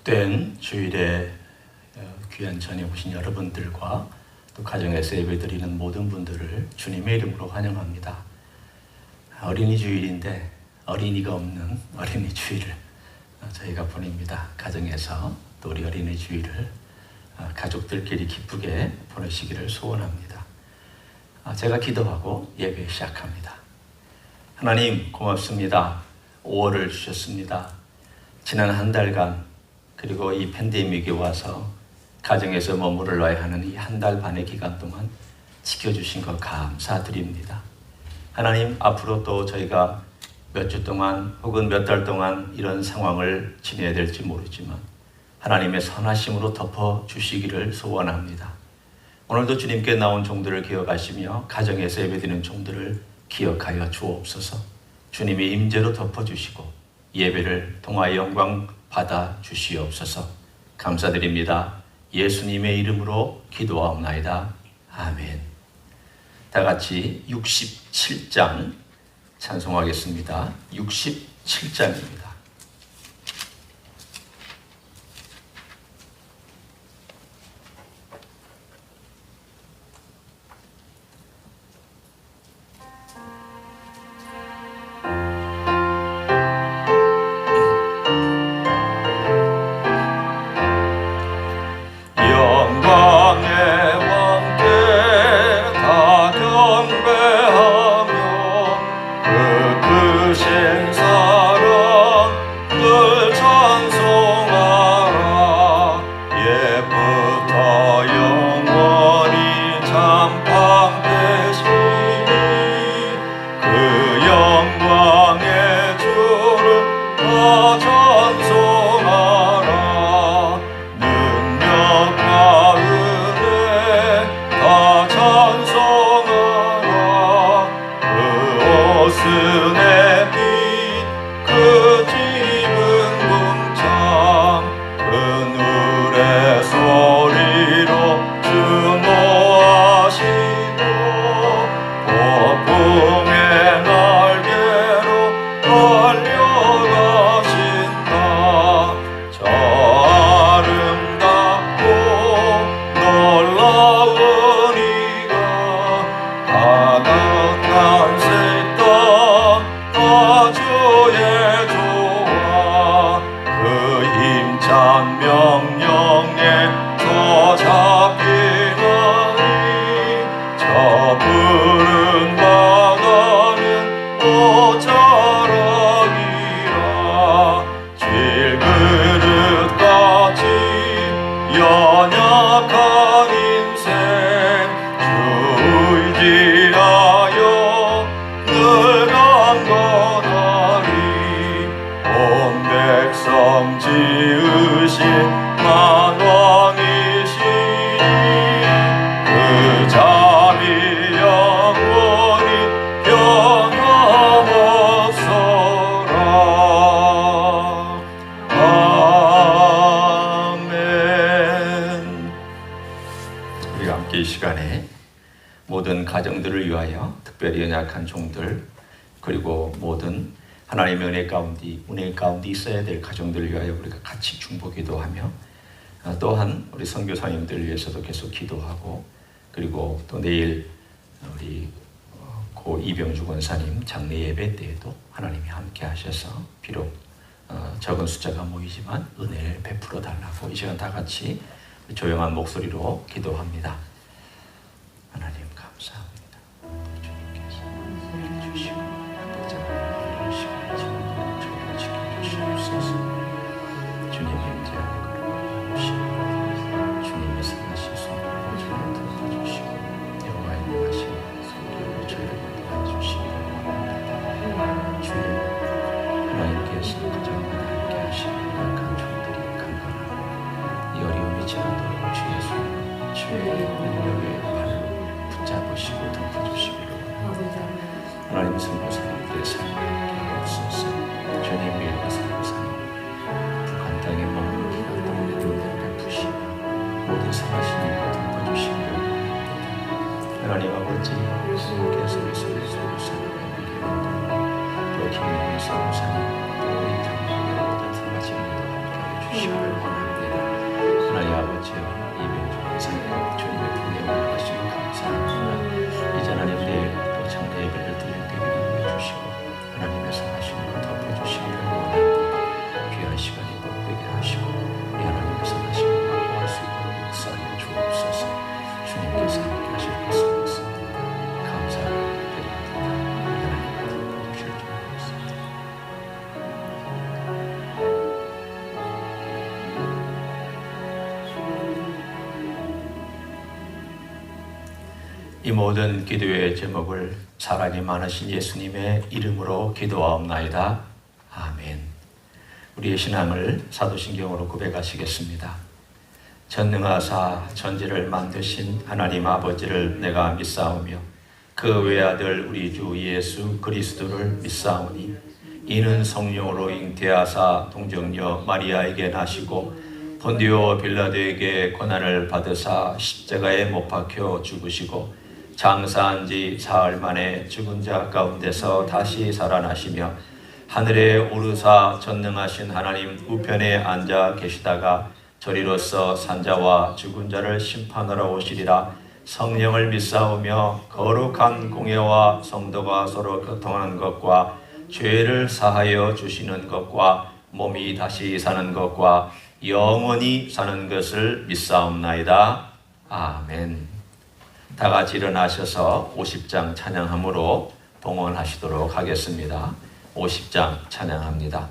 복된 주일에 귀한 전에 오신 여러분들과 또 가정에서 예배드리는 모든 분들을 주님의 이름으로 환영합니다. 어린이 주일인데 어린이가 없는 어린이 주일을 저희가 보냅니다. 가정에서 또 우리 어린이 주일을 가족들끼리 기쁘게 보내시기를 소원합니다. 제가 기도하고 예배 시작합니다. 하나님 고맙습니다. 5월을 주셨습니다. 지난 한 달간 그리고 이 팬데믹이 와서 가정에서 머무르러야 하는 이 한 달 반의 기간 동안 지켜주신 것 감사드립니다. 하나님, 앞으로 또 저희가 몇 주 동안 혹은 몇 달 동안 이런 상황을 지내야 될지 모르지만 하나님의 선하심으로 덮어주시기를 소원합니다. 오늘도 주님께 나온 종들을 기억하시며 가정에서 예배드리는 종들을 기억하여 주옵소서. 주님의 임재로 덮어주시고 예배를 통하여 영광 받아 주시옵소서. 감사드립니다. 예수님의 이름으로 기도하옵나이다. 아멘. 다 같이 67장 찬송하겠습니다. 67장입니다. 이 시간에 모든 가정들을 위하여 특별히 연약한 종들 그리고 모든 하나님의 은혜 가운데 있어야 될 가정들을 위하여 우리가 같이 중보기도하며 또한 우리 선교사님들 위해서도 계속 기도하고 그리고 또 내일 우리 고 이병주 권사님 장례 예배 때에도 하나님이 함께 하셔서 비록 적은 숫자가 모이지만 은혜를 베풀어 달라고 이 시간 다 같이 조용한 목소리로 기도합니다. 하나님 감사합니다. 주님께서 우리를 주시고 보좌를 이루시고 지금도 저희를 지켜주시옵소서. 주님의 임재하에 걸어가시고 주님의 선하신 손으로 저희를 덮어주시고 여호와의 능하신 손길로 저희를 인도해주시기를 원합니다. 주님 하나님께서 가정마다 함께 하시는 약한 종들이 강건하고 이 어려움이 지나도록 주의 손으로 주의 능력의 발로 붙잡으시고 덮어주시기를 원합니다. 하나님 선교사님들의 삶을 함께하옵소서. 주님 일과 사랑사님 북한 땅에 머무르는 땅의 은혜를 베푸시고 모든 선하신 일과 덮어주시기를 원합니다. 하나님 아버지 예수님께서 예수의 선교사님의 미래운동 또 김영희 선교사님 또 우리 교회의 모든 선하신 일과 함께해 주시기를 원합니다. 아버지여, 이병주 선생님 주님의 품에 올라가시고 감사합니다. 이제 하나님 내일 또 장례 예배를 드릴 때 기름을 주시고 하나님께서 하시는 것 덮어주시기를 원합니다. 귀한 시간이 복되게 하시고 우리 하나님께서 하시는 것 확보할 수 있도록 역사하여 주옵소서. 주님께서 함께 하실 것을 믿습니다. 감사를 드립니다. 하나님 주실 줄 믿습니다. 이 모든 기도의 제목을 사랑이 많으신 예수님의 이름으로 기도하옵나이다. 아멘. 우리의 신앙을 사도신경으로 고백하시겠습니다. 전능하사 천지를 만드신 하나님 아버지를 내가 믿사오며 그 외아들 우리 주 예수 그리스도를 믿사오니 이는 성령으로 잉태하사 동정녀 마리아에게 나시고 본디오 빌라도에게 고난을 받으사 십자가에 못 박혀 죽으시고 장사한 지 사흘 만에 죽은 자 가운데서 다시 살아나시며 하늘에 오르사 전능하신 하나님 우편에 앉아 계시다가 저리로서 산자와 죽은 자를 심판하러 오시리라. 성령을 믿사오며 거룩한 공예와 성도가 서로 교통하는 것과 죄를 사하여 주시는 것과 몸이 다시 사는 것과 영원히 사는 것을 믿사옵나이다. 아멘. 다 같이 일어나셔서 50장 찬양함으로 봉헌하시도록 하겠습니다. 50장 찬양합니다.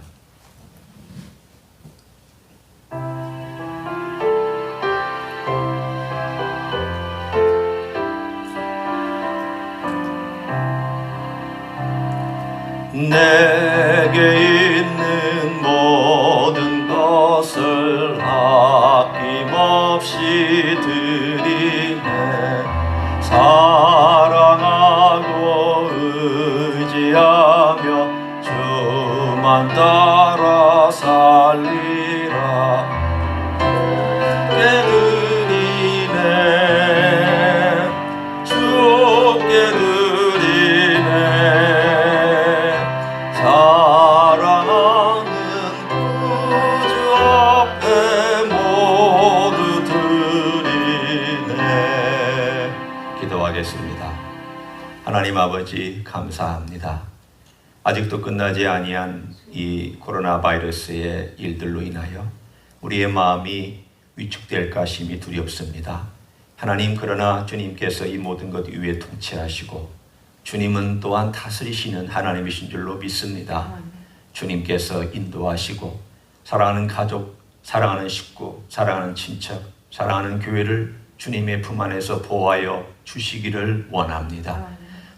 내게 있는 모든 것을 아낌없이 드리네. 사랑하고 의지하며 주만 따라 살리라. 주께 드리네, 주께 드리네. 사랑하는 구주 앞에 모두 드리네. 기도하겠습니다. 하나님 아버지 감사합니다. 아직도 끝나지 아니한 이 코로나 바이러스의 일들로 인하여 우리의 마음이 위축될까 심히 두렵습니다. 하나님, 그러나 주님께서 이 모든 것 위에 통치하시고 주님은 또한 다스리시는 하나님이신 줄로 믿습니다. 주님께서 인도하시고 사랑하는 가족, 사랑하는 식구, 사랑하는 친척, 사랑하는 교회를 주님의 품 안에서 보호하여 주시기를 원합니다.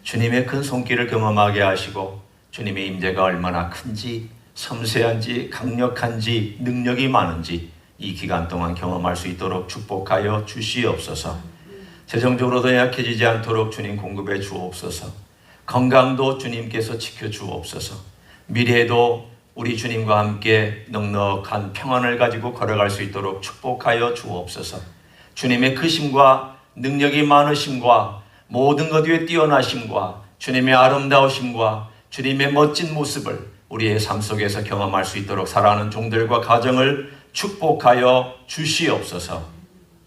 주님의 큰 손길을 경험하게 하시고 주님의 임재가 얼마나 큰지, 섬세한지, 강력한지, 능력이 많은지 이 기간 동안 경험할 수 있도록 축복하여 주시옵소서. 재정적으로도 약해지지 않도록 주님 공급해 주옵소서. 건강도 주님께서 지켜 주옵소서. 미래에도 우리 주님과 함께 넉넉한 평안을 가지고 걸어갈 수 있도록 축복하여 주옵소서. 주님의 크심과 능력이 많으심과 모든 것 위에 뛰어나심과 주님의 아름다우심과 주님의 멋진 모습을 우리의 삶 속에서 경험할 수 있도록 사랑하는 종들과 가정을 축복하여 주시옵소서.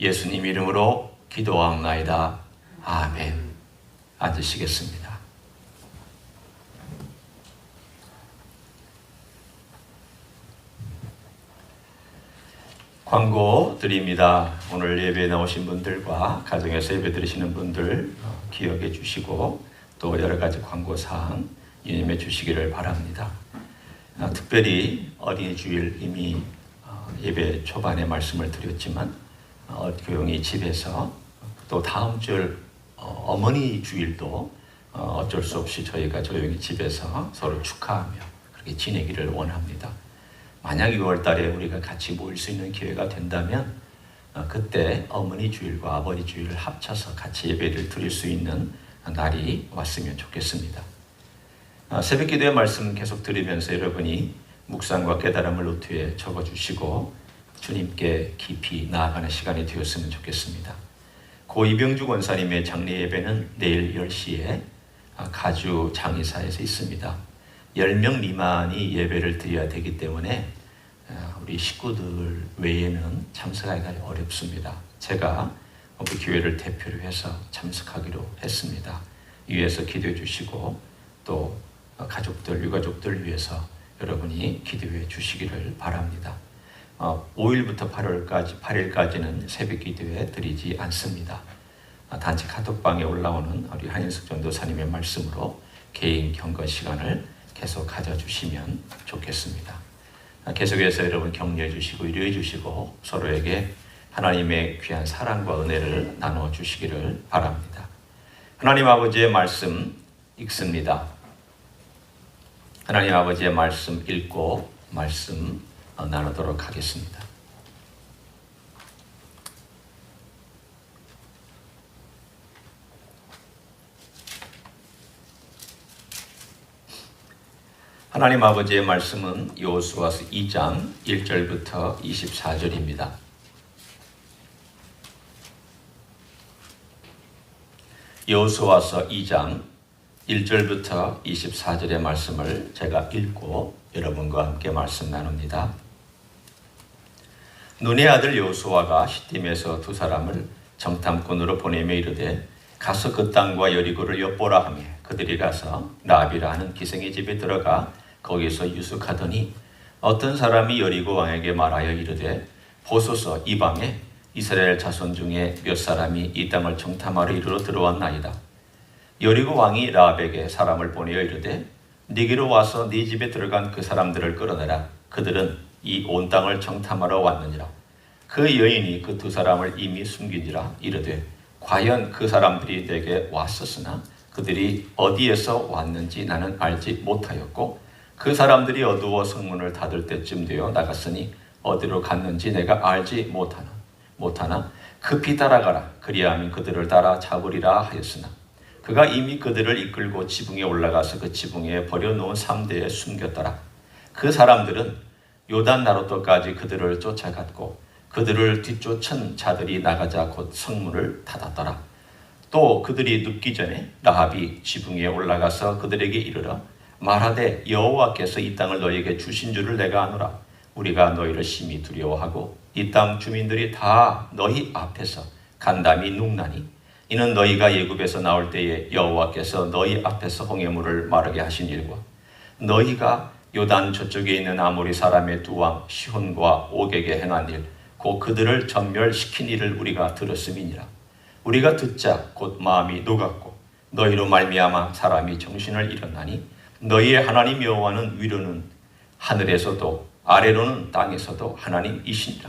예수님 이름으로 기도하옵나이다. 아멘. 앉으시겠습니다. 광고 드립니다. 오늘 예배에 나오신 분들과 가정에서 예배 드리시는 분들 기억해 주시고 또 여러 가지 광고사항 유념해 주시기를 바랍니다. 특별히 어린이 주일 이미 예배 초반에 말씀을 드렸지만 교영이 집에서 또 다음 주 어머니 주일도 어쩔 수 없이 저희가 조용히 집에서 서로 축하하며 그렇게 지내기를 원합니다. 만약 6월 달에 우리가 같이 모일 수 있는 기회가 된다면 그때 어머니 주일과 아버지 주일을 합쳐서 같이 예배를 드릴 수 있는 날이 왔으면 좋겠습니다. 새벽 기도의 말씀 계속 들으면서 여러분이 묵상과 깨달음을 노트에 적어주시고 주님께 깊이 나아가는 시간이 되었으면 좋겠습니다. 고 이병주 권사님의 장례 예배는 내일 10시에 가주 장의사에서 있습니다. 10명 미만이 예배를 드려야 되기 때문에 우리 식구들 외에는 참석하기가 어렵습니다. 제가 우리 교회를 대표로 해서 참석하기로 했습니다. 위에서 기도해 주시고 또 가족들, 유가족들 위해서 여러분이 기도해 주시기를 바랍니다. 5일부터 8일까지는 새벽 기도회 드리지 않습니다. 단체 카톡방에 올라오는 우리 한인숙 전도사님의 말씀으로 개인 경건 시간을 계속 가져주시면 좋겠습니다. 계속해서 여러분 격려해 주시고 위로해 주시고 서로에게 하나님의 귀한 사랑과 은혜를 나누어 주시기를 바랍니다. 하나님 아버지의 말씀 읽습니다. 하나님 아버지의 말씀 읽고 말씀 나누도록 하겠습니다. 하나님 아버지의 말씀은 여호수아서 2장 1절부터 24절입니다. 여호수아서 2장 1절부터 24절의 말씀을 제가 읽고 여러분과 함께 말씀 나눕니다. 눈의 아들 여호수아가 시딤에서 두 사람을 정탐꾼으로 보내며 이르되 가서 그 땅과 여리고를 엿보라 하며 그들이 가서 라합이라 하는 기생의 집에 들어가 거기서 유숙하더니 어떤 사람이 여리고 왕에게 말하여 이르되 보소서 이 밤에 이스라엘 자손 중에 몇 사람이 이 땅을 정탐하러 이르러 들어왔나이다. 여리고 왕이 라합에게 사람을 보내어 이르되 네게로 와서 네 집에 들어간 그 사람들을 끌어내라. 그들은 이 온 땅을 정탐하러 왔느니라. 그 여인이 그 두 사람을 이미 숨긴지라 이르되 과연 그 사람들이 내게 왔었으나 그들이 어디에서 왔는지 나는 알지 못하였고 그 사람들이 어두워 성문을 닫을 때쯤 되어 나갔으니 어디로 갔는지 내가 알지 못하나 급히 따라가라. 그리하면 그들을 따라 잡으리라 하였으나 그가 이미 그들을 이끌고 지붕에 올라가서 그 지붕에 버려놓은 삼대에 숨겼더라. 그 사람들은 요단 나루터까지 그들을 쫓아갔고 그들을 뒤쫓은 자들이 나가자 곧 성문을 닫았더라. 또 그들이 눕기 전에 라합이 지붕에 올라가서 그들에게 이르러 말하되 여호와께서 이 땅을 너희에게 주신 줄을 내가 아노라. 우리가 너희를 심히 두려워하고 이 땅 주민들이 다 너희 앞에서 간담이 눅나니 이는 너희가 애굽에서 나올 때에 여호와께서 너희 앞에서 홍해물을 마르게 하신 일과 너희가 요단 저쪽에 있는 아모리 사람의 두 왕 시혼과 옥에게 행한 일 곧 그들을 전멸시킨 일을 우리가 들었음이니라. 우리가 듣자 곧 마음이 녹았고 너희로 말미암아 사람이 정신을 잃었나니 너희의 하나님 여호와는 위로는 하늘에서도 아래로는 땅에서도 하나님이시니라.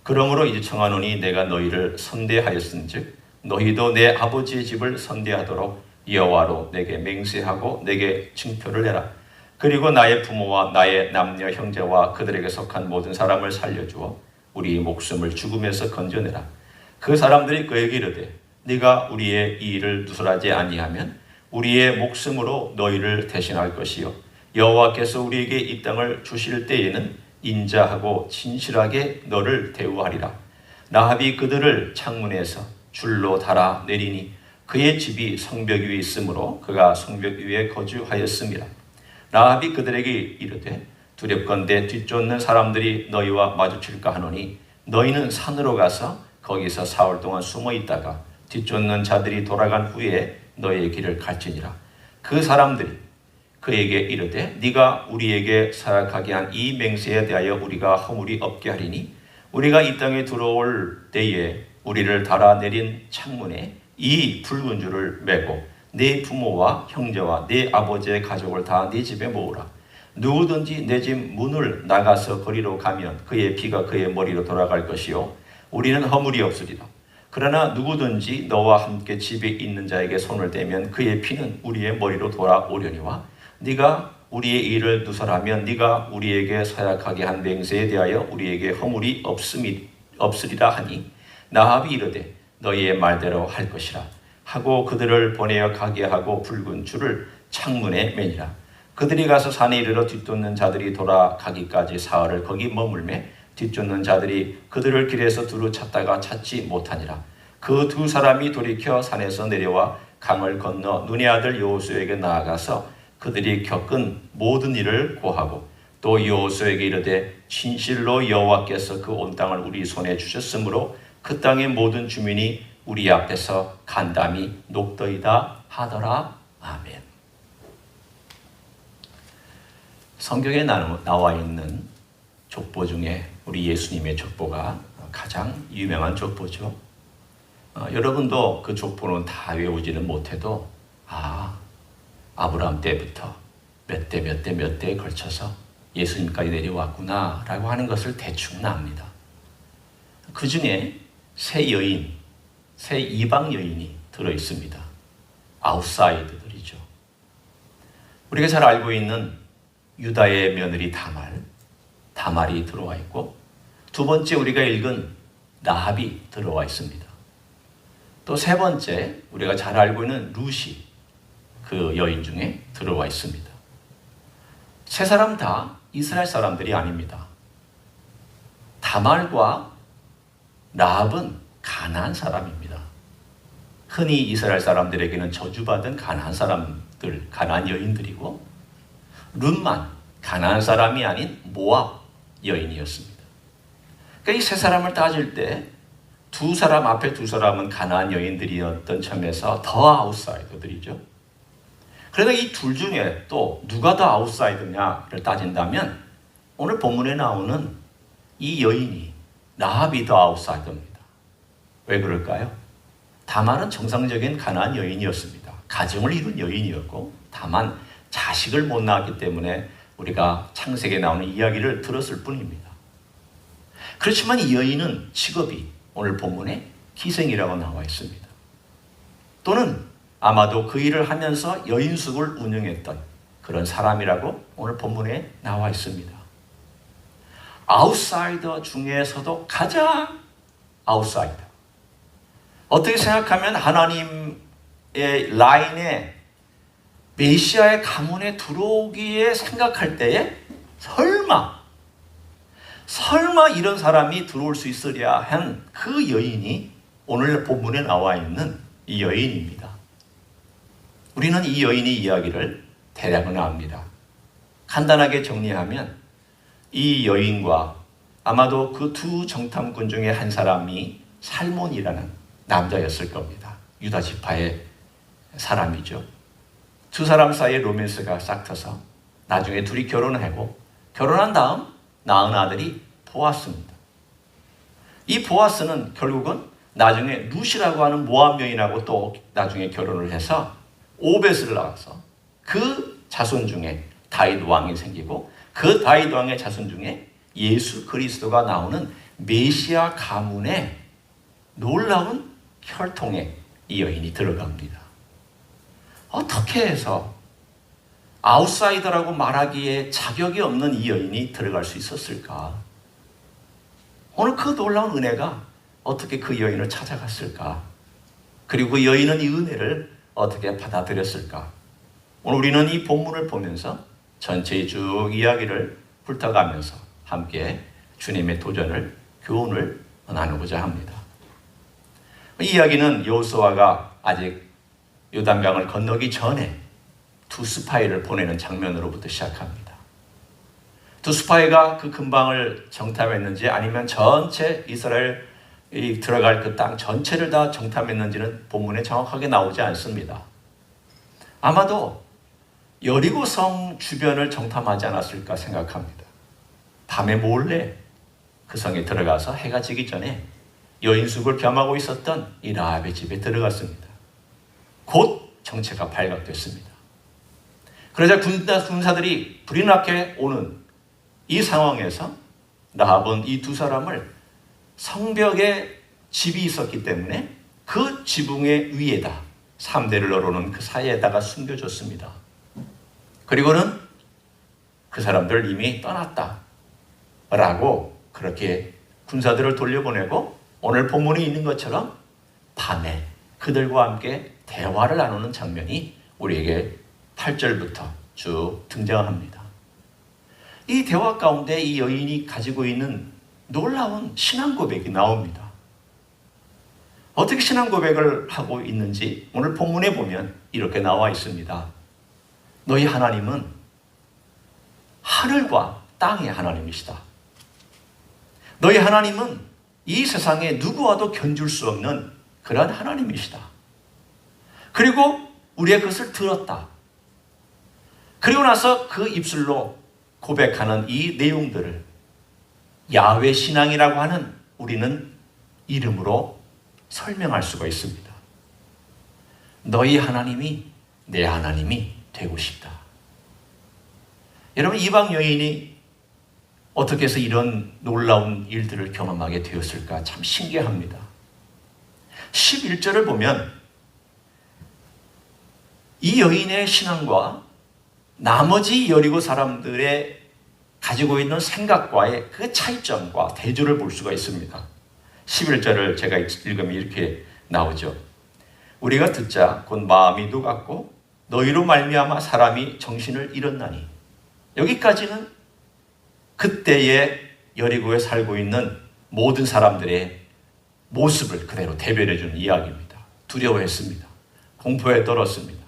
그러므로 이제 청하노니 내가 너희를 선대하였은즉 너희도 내 아버지의 집을 선대하도록 여호와로 내게 맹세하고 내게 징표를 내라. 그리고 나의 부모와 나의 남녀 형제와 그들에게 속한 모든 사람을 살려주어 우리 목숨을 죽음에서 건져내라. 그 사람들이 그에게 이르되 네가 우리의 이 일을 누설하지 아니하면 우리의 목숨으로 너희를 대신할 것이요 여호와께서 우리에게 이 땅을 주실 때에는 인자하고 진실하게 너를 대우하리라. 라합이 그들을 창문에서 줄로 달아 내리니 그의 집이 성벽 위에 있으므로 그가 성벽 위에 거주하였음이라. 라합이 그들에게 이르되 두렵건대 뒤쫓는 사람들이 너희와 마주칠까 하노니 너희는 산으로 가서 거기서 사흘 동안 숨어 있다가 뒤쫓는 자들이 돌아간 후에 너희의 길을 갈지니라. 그 사람들이 그에게 이르되 네가 우리에게 사약하게 한 이 맹세에 대하여 우리가 허물이 없게 하리니 우리가 이 땅에 들어올 때에 우리를 달아내린 창문에 이 붉은 줄을 매고 네 부모와 형제와 네 아버지의 가족을 다 네 집에 모으라. 누구든지 내 집 문을 나가서 거리로 가면 그의 피가 그의 머리로 돌아갈 것이요 우리는 허물이 없으리라. 그러나 누구든지 너와 함께 집에 있는 자에게 손을 대면 그의 피는 우리의 머리로 돌아오려니와 네가 우리의 일을 누설하면 네가 우리에게 사약하게 한 맹세에 대하여 우리에게 허물이 없으리라 하니 라합이 이르되 너희의 말대로 할 것이라 하고 그들을 보내어 가게 하고 붉은 줄을 창문에 매니라. 그들이 가서 산에 이르러 뒤쫓는 자들이 돌아가기까지 사흘을 거기 머물매 뒤쫓는 자들이 그들을 길에서 두루 찾다가 찾지 못하니라. 그 두 사람이 돌이켜 산에서 내려와 강을 건너 눈의 아들 여호수아에게 나아가서 그들이 겪은 모든 일을 고하고 또 여호수아에게 이르되 진실로 여호와께서 그 온 땅을 우리 손에 주셨으므로 그 땅의 모든 주민이 우리 앞에서 간담이 녹더이다 하더라. 아멘. 성경에 나와 있는 족보 중에 우리 예수님의 족보가 가장 유명한 족보죠. 여러분도 그 족보는 다 외우지는 못해도 아브라함 때부터 몇 대에 걸쳐서 예수님까지 내려왔구나 라고 하는 것을 대충 압니다. 그 중에 세 이방 여인이 들어있습니다. 아웃사이더들이죠. 우리가 잘 알고 있는 유다의 며느리 다말이 들어와 있고, 두 번째 우리가 읽은 라합이 들어와 있습니다. 또 세 번째 우리가 잘 알고 있는 루시, 그 여인 중에 들어와 있습니다. 세 사람 다 이스라엘 사람들이 아닙니다. 다말과 라합은 가나안 사람입니다. 흔히 이스라엘 사람들에게는 저주받은 가나안 사람들, 가나안 여인들이고, 룻만 가나안 사람이 아닌 모압 여인이었습니다. 그러니까 이 세 사람을 따질 때 앞에 두 사람은 가나안 여인들이었던 점에서 더 아웃사이더들이죠. 그러나 이 둘 중에 또 누가 더 아웃사이더냐를 따진다면 오늘 본문에 나오는 이 여인이 라합이 더 아웃사이더입니다. 왜 그럴까요? 다만은 정상적인 가나안 여인이었습니다. 가정을 이룬 여인이었고, 다만 자식을 못 낳았기 때문에 우리가 창세기에 나오는 이야기를 들었을 뿐입니다. 그렇지만 이 여인은 직업이 오늘 본문에 기생이라고 나와 있습니다. 또는 아마도 그 일을 하면서 여인숙을 운영했던 그런 사람이라고 오늘 본문에 나와 있습니다. 아웃사이더 중에서도 가장 아웃사이더. 어떻게 생각하면 하나님의 라인에 메시아의 가문에 들어오기에 생각할 때에 설마 이런 사람이 들어올 수 있으랴 한 그 여인이 오늘 본문에 나와 있는 이 여인입니다. 우리는 이 여인의 이야기를 대략은 압니다. 간단하게 정리하면 이 여인과 아마도 그 두 정탐꾼 중에 한 사람이 살몬이라는 남자였을 겁니다. 유다 지파의 사람이죠. 두 사람 사이에 로맨스가 싹 터서 나중에 둘이 결혼을 하고, 결혼한 다음 낳은 아들이 보아스입니다. 이 보아스는 결국은 나중에 룻이라고 하는 모압 여인하고 또 나중에 결혼을 해서 오벳을 낳아서 그 자손 중에 다윗 왕이 생기고, 그 다윗 왕의 자손 중에 예수 그리스도가 나오는 메시아 가문에 놀라운 혈통에 이 여인이 들어갑니다. 어떻게 해서 아웃사이더라고 말하기에 자격이 없는 이 여인이 들어갈 수 있었을까? 오늘 그 놀라운 은혜가 어떻게 그 여인을 찾아갔을까? 그리고 그 여인은 이 은혜를 어떻게 받아들였을까? 오늘 우리는 이 본문을 보면서 전체의 쭉 이야기를 훑어가면서 함께 주님의 도전을, 교훈을 나누고자 합니다. 이 이야기는 여호수아가 아직 요단강을 건너기 전에 두 스파이를 보내는 장면으로부터 시작합니다. 두 스파이가 그 근방을 정탐했는지 아니면 전체 이스라엘이 들어갈 그 땅 전체를 다 정탐했는지는 본문에 정확하게 나오지 않습니다. 아마도 여리고 성 주변을 정탐하지 않았을까 생각합니다. 밤에 몰래 그 성에 들어가서 해가 지기 전에 여인숙을 겸하고 있었던 이 라합의 집에 들어갔습니다. 곧 정체가 발각됐습니다. 그러자 군사들이 불이 나게 오는 이 상황에서 라합은 이 두 사람을 성벽에 집이 있었기 때문에 그 지붕의 위에다 3대를 널어놓은 그 사이에다가 숨겨줬습니다. 그리고는 그 사람들 이미 떠났다 라고 그렇게 군사들을 돌려보내고 오늘 본문에 있는 것처럼 밤에 그들과 함께 대화를 나누는 장면이 우리에게 8절부터 쭉 등장합니다. 이 대화 가운데 이 여인이 가지고 있는 놀라운 신앙 고백이 나옵니다. 어떻게 신앙 고백을 하고 있는지 오늘 본문에 보면 이렇게 나와 있습니다. 너희 하나님은 하늘과 땅의 하나님이시다. 너희 하나님은 이 세상에 누구와도 견줄 수 없는 그런 하나님이시다. 그리고 우리의 것을 들었다. 그리고 나서 그 입술로 고백하는 이 내용들을 야훼 신앙이라고 하는 우리는 이름으로 설명할 수가 있습니다. 너희 하나님이 내 하나님이 되고 싶다. 여러분, 이방 여인이 어떻게 해서 이런 놀라운 일들을 경험하게 되었을까 참 신기합니다. 11절을 보면 이 여인의 신앙과 나머지 여리고 사람들의 가지고 있는 생각과의 그 차이점과 대조를 볼 수가 있습니다. 11절을 제가 읽으면 이렇게 나오죠. 우리가 듣자 곧 마음이 녹았고 너희로 말미암아 사람이 정신을 잃었나니. 여기까지는 그때의 여리고에 살고 있는 모든 사람들의 모습을 그대로 대변해 주는 이야기입니다. 두려워했습니다. 공포에 떨었습니다.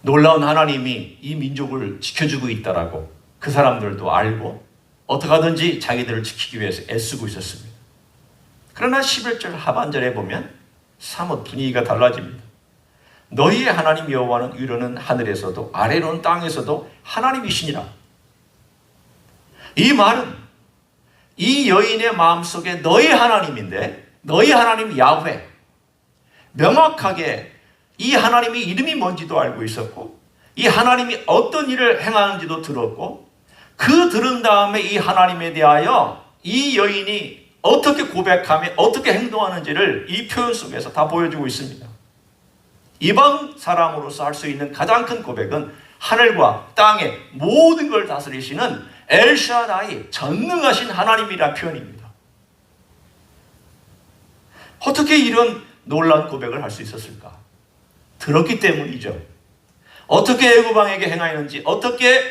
놀라운 하나님이 이 민족을 지켜주고 있다라고 그 사람들도 알고 어떻게 하든지 자기들을 지키기 위해서 애쓰고 있었습니다. 그러나 11절 하반절에 보면 사뭇 분위기가 달라집니다. 너희의 하나님 여호와는 위로는 하늘에서도 아래로는 땅에서도 하나님이시니라. 이 말은 이 여인의 마음속에 너희 하나님인데, 너희 하나님 야훼, 명확하게 이 하나님의 이름이 뭔지도 알고 있었고 이 하나님이 어떤 일을 행하는지도 들었고, 그 들은 다음에 이 하나님에 대하여 이 여인이 어떻게 고백하며 어떻게 행동하는지를 이 표현 속에서 다 보여주고 있습니다. 이방 사람으로서 할 수 있는 가장 큰 고백은 하늘과 땅의 모든 걸 다스리시는 엘샤다이, 전능하신 하나님이라는 표현입니다. 어떻게 이런 놀라운 고백을 할 수 있었을까? 들었기 때문이죠. 어떻게 애굽 왕에게 행하였는지, 어떻게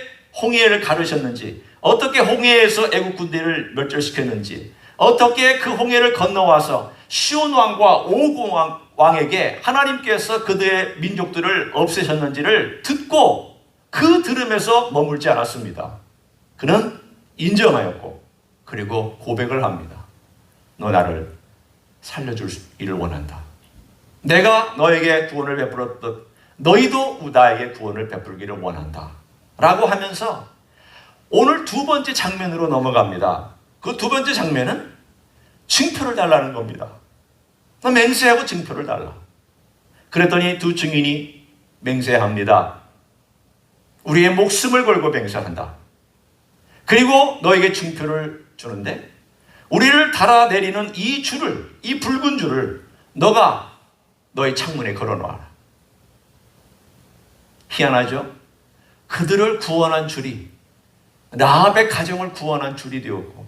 홍해를 가르셨는지, 어떻게 홍해에서 애굽 군대를 멸절시켰는지, 어떻게 그 홍해를 건너와서 시온 왕과 오고 왕에게 하나님께서 그들의 민족들을 없애셨는지를 듣고 그 들음에서 머물지 않았습니다. 그는 인정하였고 그리고 고백을 합니다. 너 나를 살려줄 일을 원한다. 내가 너에게 구원을 베풀었듯 너희도 나에게 구원을 베풀기를 원한다 라고 하면서 오늘 두 번째 장면으로 넘어갑니다. 그 두 번째 장면은 증표를 달라는 겁니다. 맹세하고 증표를 달라. 그랬더니 두 증인이 맹세합니다. 우리의 목숨을 걸고 맹세한다. 그리고 너에게 증표를 주는데 우리를 달아내리는 이 줄을, 이 붉은 줄을 너가 너의 창문에 걸어놓아라. 희한하죠? 그들을 구원한 줄이 라합의 가정을 구원한 줄이 되었고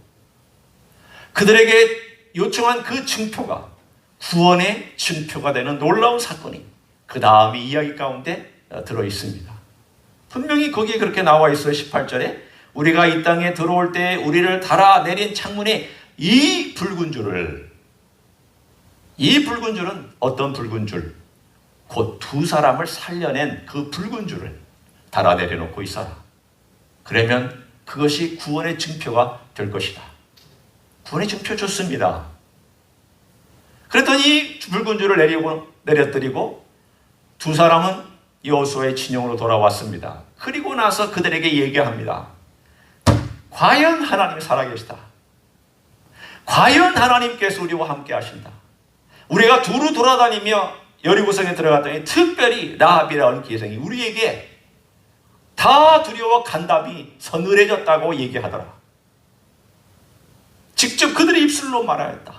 그들에게 요청한 그 증표가 구원의 증표가 되는 놀라운 사건이 그 다음의 이야기 가운데 들어있습니다. 분명히 거기에 그렇게 나와 있어요. 18절에 우리가 이 땅에 들어올 때 우리를 달아내린 창문에 이 붉은 줄을, 이 붉은 줄은 어떤 붉은 줄? 곧 두 사람을 살려낸 그 붉은 줄을 달아내려놓고 있어라. 그러면 그것이 구원의 증표가 될 것이다. 구원의 증표 좋습니다. 그랬더니 붉은 줄을 내려뜨리고 두 사람은 여호수아의 진영으로 돌아왔습니다. 그리고 나서 그들에게 얘기합니다. 과연 하나님이 살아계시다. 과연 하나님께서 우리와 함께 하신다. 우리가 두루 돌아다니며 여리고성에 들어갔더니 특별히 라합이라는 기생이 우리에게 다 두려워 간담이 서늘해졌다고 얘기하더라. 직접 그들의 입술로 말하였다.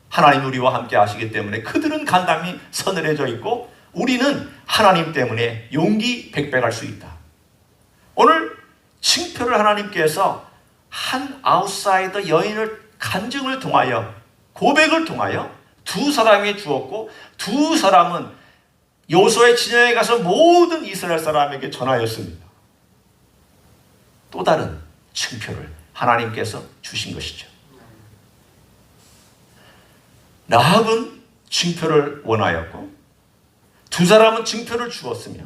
하나님 우리와 함께 하시기 때문에 그들은 간담이 서늘해져 있고 우리는 하나님 때문에 용기 백백할 수 있다. 오늘 징표를 하나님께서 한 아웃사이더 여인을 간증을 통하여 고백을 통하여 두 사람이 주었고 두 사람은 여호수아의 진영에 가서 모든 이스라엘 사람에게 전하였습니다. 또 다른 징표를 하나님께서 주신 것이죠. 라합은 징표를 원하였고 두 사람은 징표를 주었으며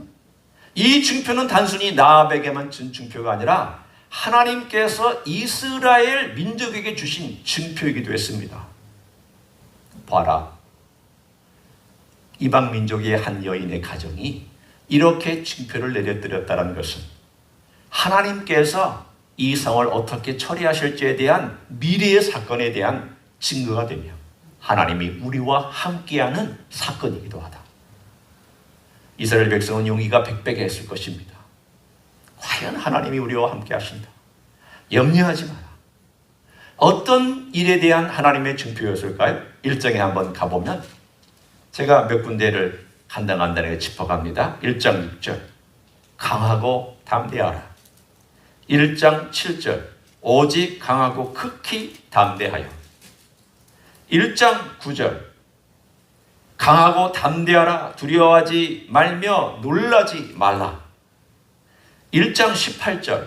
이 징표는 단순히 라합에게만 준 징표가 아니라 하나님께서 이스라엘 민족에게 주신 증표이기도 했습니다. 봐라, 이방 민족의 한 여인의 가정이 이렇게 증표를 내려드렸다는 것은 하나님께서 이 성을 어떻게 처리하실지에 대한 미래의 사건에 대한 증거가 되며 하나님이 우리와 함께하는 사건이기도 하다. 이스라엘 백성은 용기가 백배했을 것입니다. 과연 하나님이 우리와 함께 하신다. 염려하지 마라. 어떤 일에 대한 하나님의 증표였을까요? 1장에 한번 가보면 제가 몇 군데를 간당간당하게 짚어갑니다. 1장 6절 강하고 담대하라. 1장 7절 오직 강하고 극히 담대하여. 1장 9절 강하고 담대하라. 두려워하지 말며 놀라지 말라. 1장 18절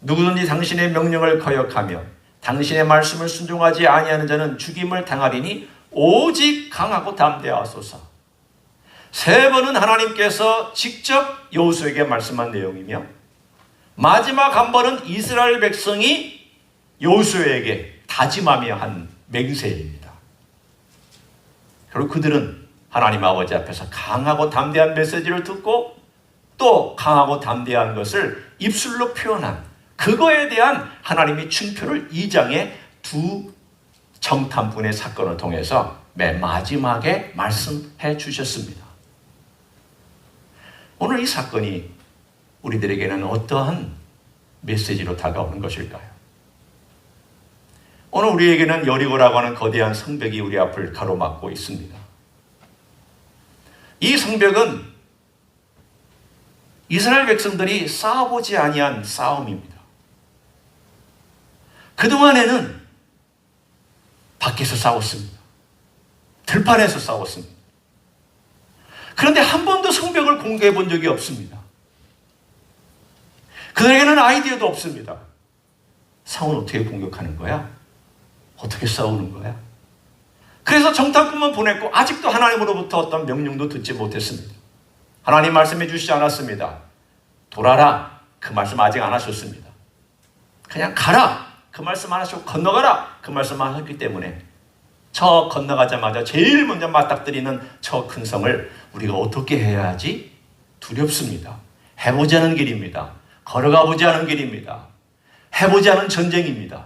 누구든지 당신의 명령을 거역하며 당신의 말씀을 순종하지 아니하는 자는 죽임을 당하리니 오직 강하고 담대하소서. 세 번은 하나님께서 직접 여호수아에게 말씀한 내용이며 마지막 한 번은 이스라엘 백성이 여호수아에게 다짐하며 한 맹세입니다. 그리고 그들은 하나님 아버지 앞에서 강하고 담대한 메시지를 듣고 또 강하고 담대한 것을 입술로 표현한 그거에 대한 하나님의 증표를 2장의 두 정탐꾼의 사건을 통해서 맨 마지막에 말씀해 주셨습니다. 오늘 이 사건이 우리들에게는 어떠한 메시지로 다가오는 것일까요? 오늘 우리에게는 여리고라고 하는 거대한 성벽이 우리 앞을 가로막고 있습니다. 이 성벽은 이스라엘 백성들이 싸워보지 아니한 싸움입니다. 그동안에는 밖에서 싸웠습니다. 들판에서 싸웠습니다. 그런데 한 번도 성벽을 공개해 본 적이 없습니다. 그들에게는 아이디어도 없습니다. 성은 어떻게 공격하는 거야? 어떻게 싸우는 거야? 그래서 정탐꾼만 보냈고 아직도 하나님으로부터 어떤 명령도 듣지 못했습니다. 하나님 말씀해 주시지 않았습니다. 돌아라. 그 말씀 아직 안 하셨습니다. 그냥 가라. 그 말씀 안 하시고 건너가라. 그 말씀 안 하셨기 때문에 저 건너가자마자 제일 먼저 맞닥뜨리는 저 큰 성을 우리가 어떻게 해야 하지? 두렵습니다. 해보지 않은 길입니다. 걸어가 보지 않은 길입니다. 해보지 않은 전쟁입니다.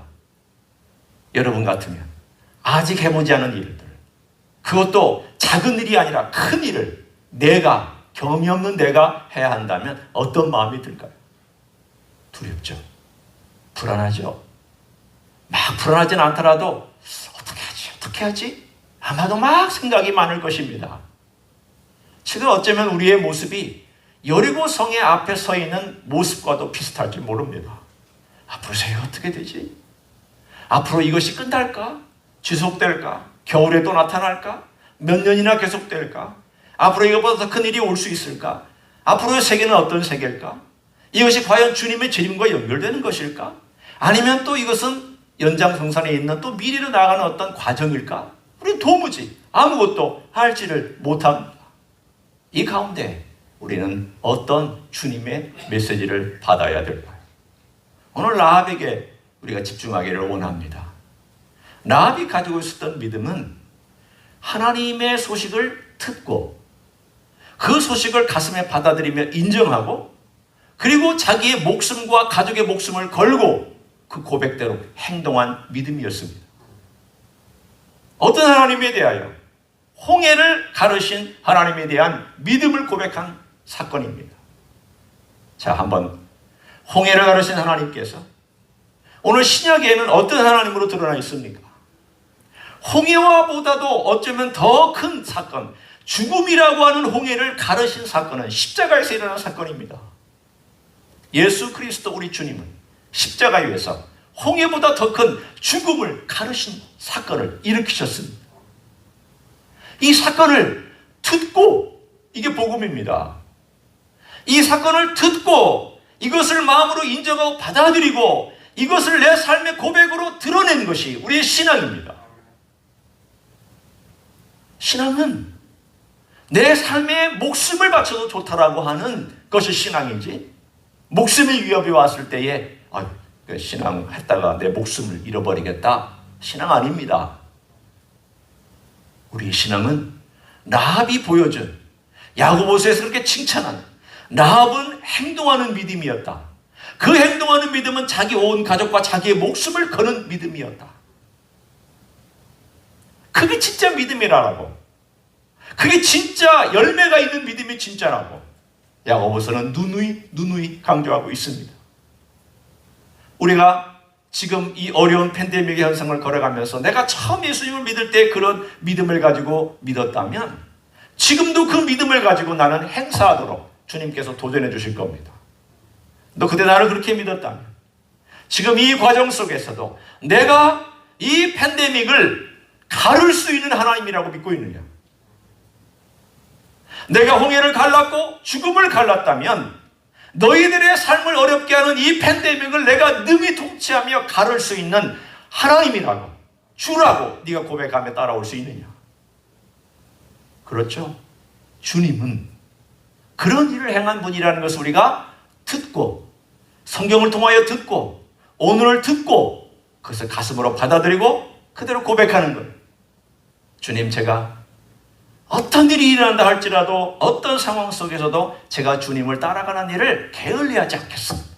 여러분 같으면 아직 해보지 않은 일들, 그것도 작은 일이 아니라 큰 일을 내가, 경험이 없는 내가 해야 한다면 어떤 마음이 들까요? 두렵죠. 불안하죠. 막 불안하진 않더라도 어떻게 하지? 아마도 막 생각이 많을 것입니다. 지금 어쩌면 우리의 모습이 여리고 성의 앞에 서 있는 모습과도 비슷할지 모릅니다. 앞으로 세계가 어떻게 되지? 앞으로 이것이 끝날까? 지속될까? 겨울에도 나타날까? 몇 년이나 계속될까? 앞으로 이것보다 더 큰 일이 올 수 있을까? 앞으로의 세계는 어떤 세계일까? 이것이 과연 주님의 재림과 연결되는 것일까? 아니면 또 이것은 연장성산에 있는 또 미래로 나아가는 어떤 과정일까? 우리는 도무지 아무것도 알지를 못합니다. 이 가운데 우리는 어떤 주님의 메시지를 받아야 될까요? 오늘 라합에게 우리가 집중하기를 원합니다. 라합이 가지고 있었던 믿음은 하나님의 소식을 듣고 그 소식을 가슴에 받아들이며 인정하고 그리고 자기의 목숨과 가족의 목숨을 걸고 그 고백대로 행동한 믿음이었습니다. 어떤 하나님에 대하여? 홍해를 가르신 하나님에 대한 믿음을 고백한 사건입니다. 자, 한번 홍해를 가르신 하나님께서 오늘 신약에는 어떤 하나님으로 드러나 있습니까? 홍해와 보다도 어쩌면 더 큰 사건, 죽음이라고 하는 홍해를 가르신 사건은 십자가에서 일어난 사건입니다. 예수 그리스도 우리 주님은 십자가 위에서 홍해보다 더 큰 죽음을 가르신 사건을 일으키셨습니다. 이 사건을 듣고, 이게 복음입니다. 이 사건을 듣고 이것을 마음으로 인정하고 받아들이고 이것을 내 삶의 고백으로 드러낸 것이 우리의 신앙입니다. 신앙은 내 삶에 목숨을 바쳐도 좋다라고 하는 것이 신앙이지, 목숨의 위협이 왔을 때에 신앙 했다가 내 목숨을 잃어버리겠다. 신앙 아닙니다. 우리의 신앙은 라합이 보여준, 야고보서에서 그렇게 칭찬한 라합은 행동하는 믿음이었다. 그 행동하는 믿음은 자기 온 가족과 자기의 목숨을 거는 믿음이었다. 그게 진짜 믿음이라고. 그게 진짜 열매가 있는 믿음이 진짜라고 야고보서는 누누이 강조하고 있습니다. 우리가 지금 이 어려운 팬데믹의 현상을 걸어가면서 내가 처음 예수님을 믿을 때 그런 믿음을 가지고 믿었다면 지금도 그 믿음을 가지고 나는 행사하도록 주님께서 도전해 주실 겁니다. 너 그때 나를 그렇게 믿었다면 지금 이 과정 속에서도 내가 이 팬데믹을 가를 수 있는 하나님이라고 믿고 있느냐? 내가 홍해를 갈랐고 죽음을 갈랐다면 너희들의 삶을 어렵게 하는 이 팬데믹을 내가 능히 통치하며 가를 수 있는 하나님이라고, 주라고 네가 고백하며 따라올 수 있느냐? 그렇죠? 주님은 그런 일을 행한 분이라는 것을 우리가 듣고, 성경을 통하여 듣고, 오늘을 듣고 그것을 가슴으로 받아들이고 그대로 고백하는 거예요. 주님, 제가 어떤 일이 일어난다 할지라도 어떤 상황 속에서도 제가 주님을 따라가는 일을 게을리하지 않겠습니다.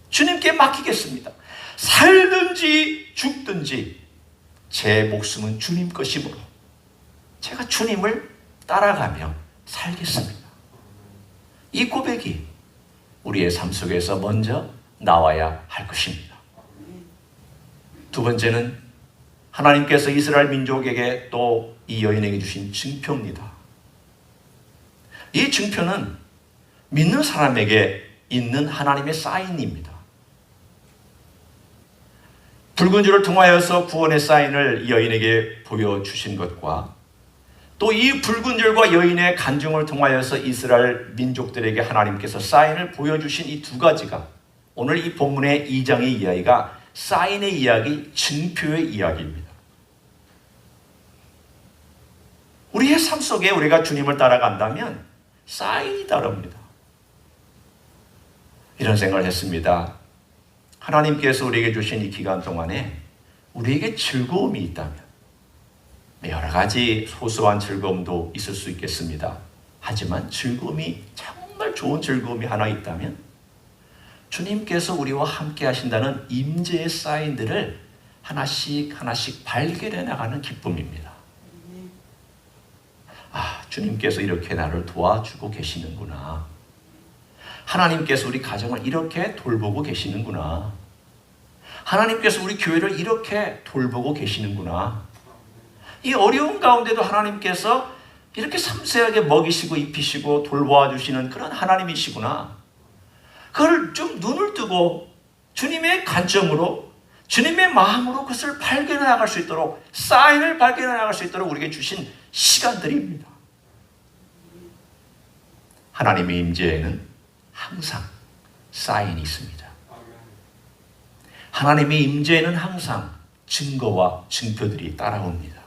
주님께 맡기겠습니다. 살든지 죽든지 제 목숨은 주님 것이므로 제가 주님을 따라가며 살겠습니다. 이 고백이 우리의 삶 속에서 먼저 나와야 할 것입니다. 두 번째는 하나님께서 이스라엘 민족에게 또 이 여인에게 주신 증표입니다. 이 증표는 믿는 사람에게 있는 하나님의 사인입니다. 붉은 줄을 통하여서 구원의 사인을 이 여인에게 보여주신 것과 또 이 붉은 줄과 여인의 간증을 통하여서 이스라엘 민족들에게 하나님께서 사인을 보여주신 이 두 가지가 오늘 이 본문의 2장의 이야기가 사인의 이야기, 증표의 이야기입니다. 우리의 삶 속에 우리가 주님을 따라간다면 사인이 따릅니다. 이런 생각을 했습니다. 하나님께서 우리에게 주신 이 기간 동안에 우리에게 즐거움이 있다면 여러 가지 소소한 즐거움도 있을 수 있겠습니다. 하지만 즐거움이 정말 좋은 즐거움이 하나 있다면 주님께서 우리와 함께 하신다는 임재의 사인들을 하나씩 발견해 나가는 기쁨입니다. 주님께서 이렇게 나를 도와주고 계시는구나. 하나님께서 우리 가정을 이렇게 돌보고 계시는구나. 하나님께서 우리 교회를 이렇게 돌보고 계시는구나. 이 어려운 가운데도 하나님께서 이렇게 섬세하게 먹이시고 입히시고 돌보아 주시는 그런 하나님이시구나. 그걸 좀 눈을 뜨고 주님의 관점으로, 주님의 마음으로 그것을 발견해 나갈 수 있도록, 사인을 발견해 나갈 수 있도록 우리에게 주신 시간들입니다. 하나님의 임재에는 항상 사인이 있습니다. 하나님의 임재에는 항상 증거와 증표들이 따라옵니다.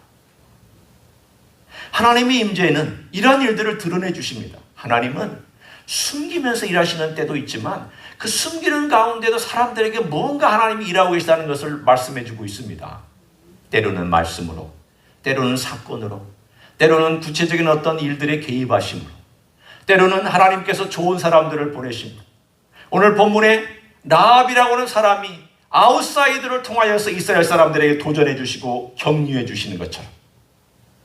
하나님의 임재에는 이러한 일들을 드러내 주십니다. 하나님은 숨기면서 일하시는 때도 있지만 그 숨기는 가운데도 사람들에게 뭔가 하나님이 일하고 계시다는 것을 말씀해 주고 있습니다. 때로는 말씀으로, 때로는 사건으로, 때로는 구체적인 어떤 일들에 개입하심으로, 때로는 하나님께서 좋은 사람들을 보내심으로, 오늘 본문에 라합이라고 하는 사람이 아웃사이더를 통하여서 이스라엘 사람들에게 도전해 주시고 격려해 주시는 것처럼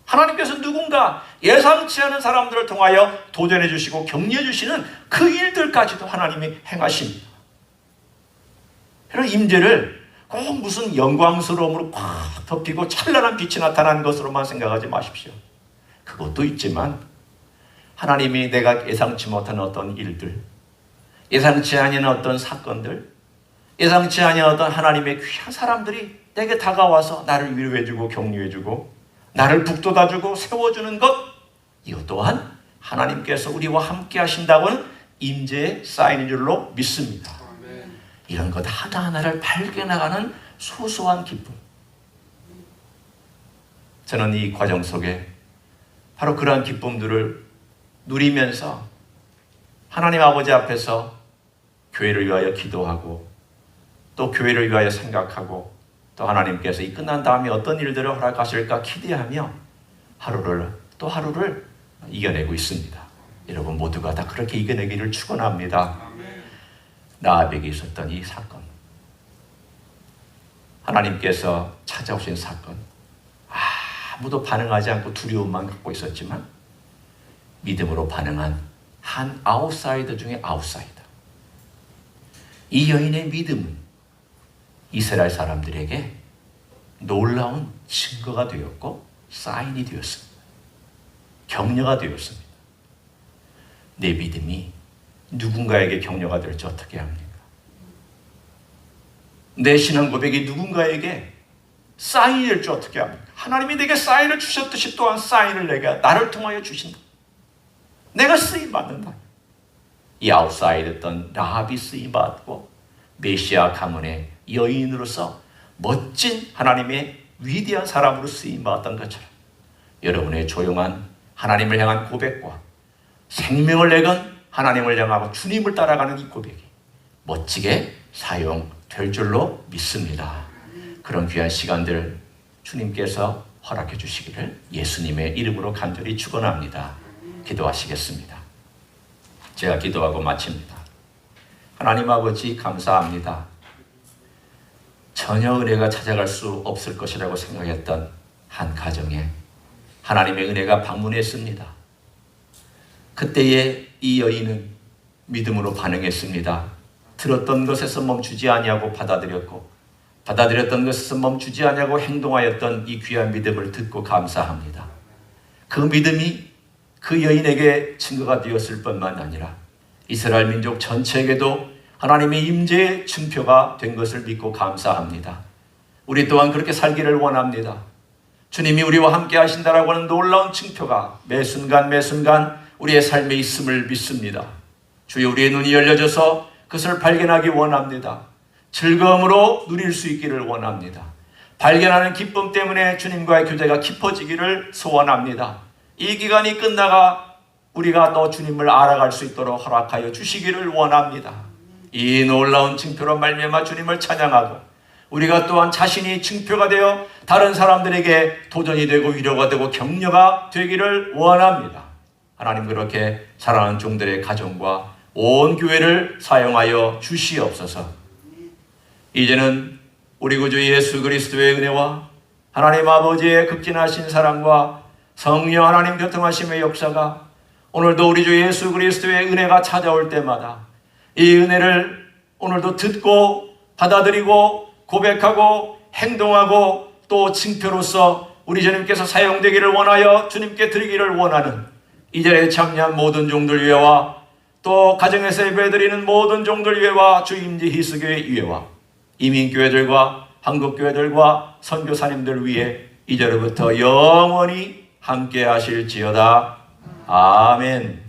하나님께서 누군가 예상치 않은 사람들을 통하여 도전해 주시고 격려해 주시는 그 일들까지도 하나님이 행하십니다. 그런 임재를 꼭 무슨 영광스러움으로 꽉 덮이고 찬란한 빛이 나타나는 것으로만 생각하지 마십시오. 그것도 있지만 하나님이 내가 예상치 못한 어떤 일들, 예상치 않은 어떤 사건들, 예상치 않은 어떤 하나님의 귀한 사람들이 내게 다가와서 나를 위로해주고 격려해주고 나를 북돋아주고 세워주는 것, 이것 또한 하나님께서 우리와 함께 하신다고는 임재의 사인인 줄로 믿습니다. 이런 것 하나하나를 발견해가는 소소한 기쁨. 저는 이 과정 속에 바로 그러한 기쁨들을 누리면서 하나님 아버지 앞에서 교회를 위하여 기도하고 또 교회를 위하여 생각하고 또 하나님께서 이 끝난 다음에 어떤 일들을 허락하실까 기대하며 하루를 이겨내고 있습니다. 여러분 모두가 다 그렇게 이겨내기를 축원합니다. 라합에게 있었던 이 사건, 하나님께서 찾아오신 사건, 아무도 반응하지 않고 두려움만 갖고 있었지만 믿음으로 반응한 한 아웃사이더 중에 아웃사이더. 이 여인의 믿음은 이스라엘 사람들에게 놀라운 증거가 되었고 사인이 되었습니다. 격려가 되었습니다. 내 믿음이 누군가에게 격려가 될지 어떻게 합니까? 내 신앙 고백이 누군가에게 사인이 될지 어떻게 합니까? 하나님이 내게 사인을 주셨듯이 또한 사인을 내가 나를 통하여 주신다. 내가 쓰임받는다. 이 아웃사이드였던 라합이 쓰임받고 메시아 가문의 여인으로서 멋진 하나님의 위대한 사람으로 쓰임받았던 것처럼 여러분의 조용한 하나님을 향한 고백과 생명을 내건 하나님을 향하고 주님을 따라가는 이 고백이 멋지게 사용될 줄로 믿습니다. 그런 귀한 시간들 주님께서 허락해 주시기를 예수님의 이름으로 간절히 축원합니다. 기도하시겠습니다. 제가 기도하고 마칩니다. 하나님 아버지 감사합니다. 전혀 은혜가 찾아갈 수 없을 것이라고 생각했던 한 가정에 하나님의 은혜가 방문했습니다. 그때에 이 여인은 믿음으로 반응했습니다. 들었던 것에서 멈추지 아니하고 받아들였고 받아들였던 것에서 멈추지 아니하고 행동하였던 이 귀한 믿음을 듣고 감사합니다. 그 믿음이 그 여인에게 증거가 되었을 뿐만 아니라 이스라엘 민족 전체에게도 하나님의 임재의 증표가 된 것을 믿고 감사합니다. 우리 또한 그렇게 살기를 원합니다. 주님이 우리와 함께 하신다라고 하는 놀라운 증표가 매 순간 우리의 삶에 있음을 믿습니다. 주여 우리의 눈이 열려져서 그것을 발견하기 원합니다. 즐거움으로 누릴 수 있기를 원합니다. 발견하는 기쁨 때문에 주님과의 교제가 깊어지기를 소원합니다. 이 기간이 끝나가 우리가 또 주님을 알아갈 수 있도록 허락하여 주시기를 원합니다. 이 놀라운 증표로 말미암아 주님을 찬양하고 우리가 또한 자신이 증표가 되어 다른 사람들에게 도전이 되고 위로가 되고 격려가 되기를 원합니다. 하나님 그렇게 사랑하는 종들의 가정과 온 교회를 사용하여 주시옵소서. 이제는 우리 구주 예수 그리스도의 은혜와 하나님 아버지의 극진하신 사랑과 성령 하나님 교통하심의 역사가 오늘도 우리 주 예수 그리스도의 은혜가 찾아올 때마다 이 은혜를 오늘도 듣고 받아들이고 고백하고 행동하고 또 증표로서 우리 주님께서 사용되기를 원하여 주님께 드리기를 원하는 이 자리에 참여한 모든 종들 위에와 또 가정에서 예배드리는 모든 종들 위에와 주임지 히스교회 위에와 이민교회들과 한국교회들과 선교사님들 위에 이제로부터 영원히 함께 하실지어다. 아멘.